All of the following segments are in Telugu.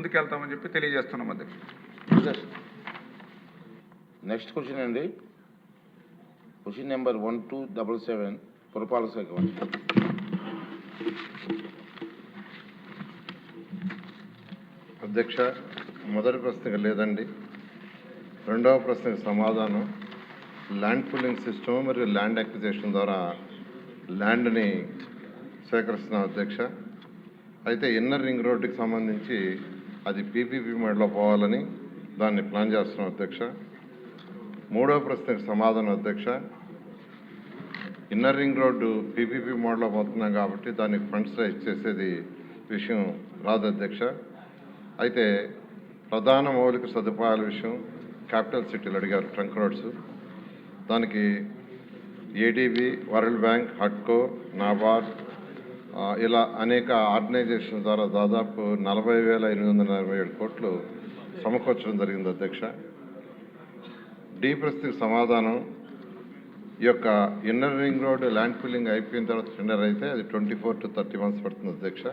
ముందుకెళ్తామని చెప్పి తెలియజేస్తున్నాం అధ్యక్ష. నెక్స్ట్ క్వశ్చన్ అండి, క్వశ్చన్ నెంబర్ 1277 పురపాలక శాఖ. అధ్యక్ష, మొదటి ప్రశ్నకు లేదండి. రెండవ ప్రశ్నకు సమాధానం ల్యాండ్ పూలింగ్ సిస్టమ్ మరియు ల్యాండ్ అక్విజిషన్ ద్వారా ల్యాండ్ని సేకరిస్తున్నాం అధ్యక్ష. అయితే ఇన్నర్ రింగ్ రోడ్డుకి సంబంధించి అది పీపీపీ మోడ్లో పోవాలని దాన్ని ప్లాన్ చేస్తున్నాం అధ్యక్ష. మూడవ ప్రశ్నకు సమాధానం అధ్యక్ష, ఇన్నర్ రింగ్ రోడ్డు పీపీపీ మోడ్లో పోతున్నాం కాబట్టి దానికి ఫండ్స్ రైజ్ చేసేది విషయం రాదు అధ్యక్ష. అయితే ప్రధాన మౌలిక సదుపాయాల విషయం క్యాపిటల్ సిటీలు అడిగారు, ట్రంక్ రోడ్స్. దానికి ఏడీబీ, వరల్డ్ బ్యాంక్, హడ్కో, నాబార్డ్ ఇలా అనేక ఆర్గనైజేషన్ ద్వారా దాదాపు 40,847 కోట్లు సమకూర్చడం జరిగింది అధ్యక్ష. డి ప్రశ్నకు సమాధానం, ఈ యొక్క inner ring road land pooling అయిపోయిన తర్వాత టెండర్ అయితే అది 24 to 30 months పడుతుంది అధ్యక్ష.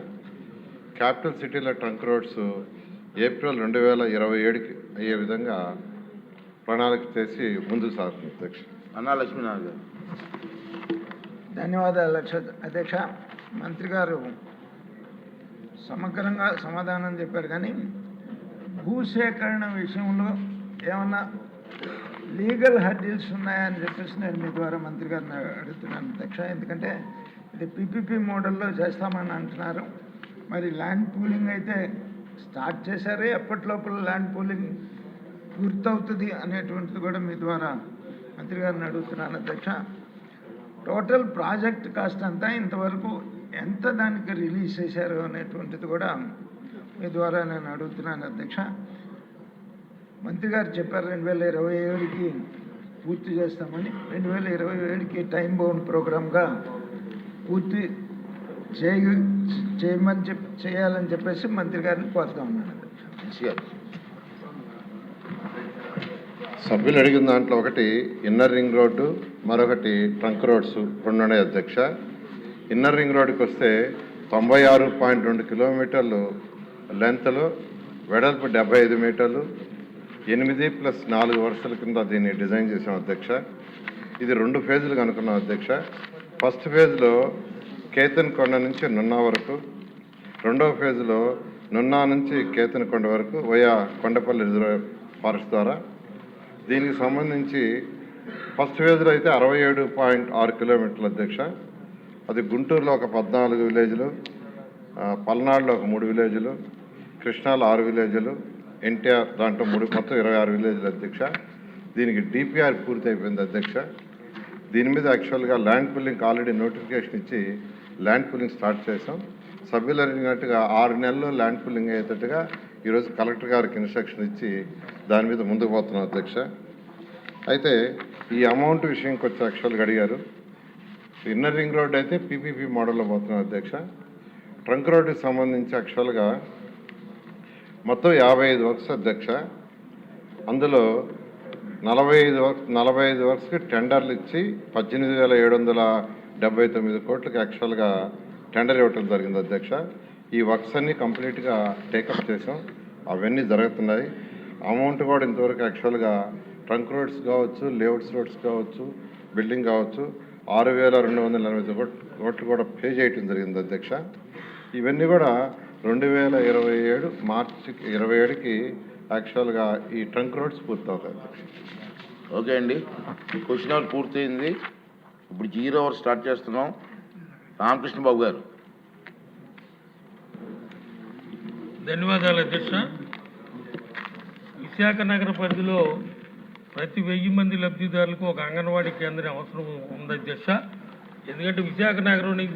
క్యాపిటల్ సిటీల ట్రంక్ రోడ్స్ ఏప్రిల్ 2027కి అయ్యే విధంగా ప్రణాళిక చేసి ముందుకు సాగుతుంది అధ్యక్ష. అన్నా లక్ష్మీనారాయణ గారు. ధన్యవాదాలు అధ్యక్ష. మంత్రి గారు సమగ్రంగా సమాధానం చెప్పారు, కానీ భూసేకరణ విషయంలో ఏమన్నా లీగల్ హర్డిల్స్ ఉన్నాయని చెప్పేసి నేను మీ ద్వారా మంత్రి గారిని అడుగుతున్నాను అధ్యక్ష. ఎందుకంటే ఇది పీపీపీ మోడల్లో చేస్తామని అంటున్నారు. మరి ల్యాండ్ పూలింగ్ అయితే స్టార్ట్ చేశారే, ఎప్పటిలోపల ల్యాండ్ పూలింగ్ పూర్తవుతుంది అనేటువంటిది కూడా మీ ద్వారా మంత్రి గారిని అడుగుతున్నాను అధ్యక్ష. టోటల్ ప్రాజెక్ట్ కాస్ట్ అంతా ఇంతవరకు ఎంత దానికి రిలీజ్ చేశారు అనేటువంటిది కూడా మీ ద్వారా నేను అడుగుతున్నాను అధ్యక్ష. మంత్రి గారు చెప్పారు 2027కి పూర్తి చేస్తామని. 2027కి టైం బౌండ్ ప్రోగ్రామ్గా పూర్తి చేయాలని చెప్పేసి మంత్రి గారిని కోరుతా ఉన్నాను అధ్యక్ష. సభ్యులు అడిగిన దాంట్లో ఒకటి ఇన్నర్ రింగ్ రోడ్డు, మరొకటి ట్రంక్ రోడ్స్ రెండు ఉన్నాయి అధ్యక్ష. ఇన్నర్ రింగ్ రోడ్డుకి వస్తే 96.2 కిలోమీటర్లు లెంత్లో, వెడల్పు 75 మీటర్లు, 8+4 వరుసల కింద దీన్ని డిజైన్ చేసాం అధ్యక్ష. ఇది 2 ఫేజులుగా అనుకున్నాం అధ్యక్ష. ఫస్ట్ ఫేజ్లో కేతన్కొండ నుంచి నున్నా వరకు, రెండవ ఫేజ్లో నున్నా నుంచి కేతన్కొండ వరకు వయా కొండపల్లి రిజర్వ్ ఫారెస్ట్ ద్వారా. దీనికి సంబంధించి ఫస్ట్ ఫేజ్లో అయితే 67.6 కిలోమీటర్లు అధ్యక్ష. అది గుంటూరులో ఒక 14 విలేజ్లు, పల్నాడులో ఒక 3 విలేజ్లు, కృష్ణాలో 6 విలేజ్లు, ఎన్టీఆర్ దాంట్లో మొత్తం 26 విలేజ్లు అధ్యక్ష. దీనికి డిపిఆర్ పూర్తి అయిపోయింది అధ్యక్ష. దీని మీద యాక్చువల్గా ల్యాండ్ పూలింగ్ ఆల్రెడీ నోటిఫికేషన్ ఇచ్చి ల్యాండ్ పూలింగ్ స్టార్ట్ చేసాం. సభ్యులు అడిగినట్టుగా 6 నెలల్లో ల్యాండ్ పూలింగ్ అయ్యేటట్టుగా ఈరోజు కలెక్టర్ గారికి ఇన్స్ట్రక్షన్ ఇచ్చి దాని మీద ముందుకు పోతున్నాం అధ్యక్ష. అయితే ఈ అమౌంట్ విషయంకి వచ్చి యాక్చువల్గా అడిగారు. ఇన్నర్ రింగ్ రోడ్ అయితే పీపీపీ మోడల్లో పోతున్నాం అధ్యక్ష. ట్రంక్ రోడ్డుకి సంబంధించి యాక్చువల్గా మొత్తం 55 వర్క్స్ అధ్యక్ష. అందులో 45 వర్క్స్కి టెండర్లు ఇచ్చి 18,779 కోట్లకి యాక్చువల్గా టెండర్ ఇవ్వటం జరిగింది అధ్యక్ష. ఈ వర్క్స్ అన్నీ కంప్లీట్గా టేకప్ చేసాం, అవన్నీ జరుగుతున్నాయి. అమౌంట్ కూడా ఇంతవరకు యాక్చువల్గా ట్రంక్ రోడ్స్ కావచ్చు, లేఅవుట్స్ రోడ్స్ కావచ్చు, బిల్డింగ్ కావచ్చు 6,280 కోట్లు కూడా పే చేయటం జరిగింది అధ్యక్ష. ఇవన్నీ కూడా 2027 మార్చి 27కి యాక్చువల్గా ఈ ట్రంక్ రోడ్స్ పూర్తవుతాయి అధ్యక్ష. ఓకే అండి, క్వశ్చన్ అవర్ పూర్తయింది. ఇప్పుడు 0 అవర్ స్టార్ట్ చేస్తున్నాం. రామకృష్ణ బాబు గారు. ధన్యవాదాలు అధ్యక్ష. విశాఖ నగర పరిధిలో ప్రతి 1000 మంది లబ్ధిదారులకు ఒక అంగన్వాడీ కేంద్రం అవసరం ఉంది అధ్యక్ష. ఎందుకంటే విశాఖ నగరం నుంచి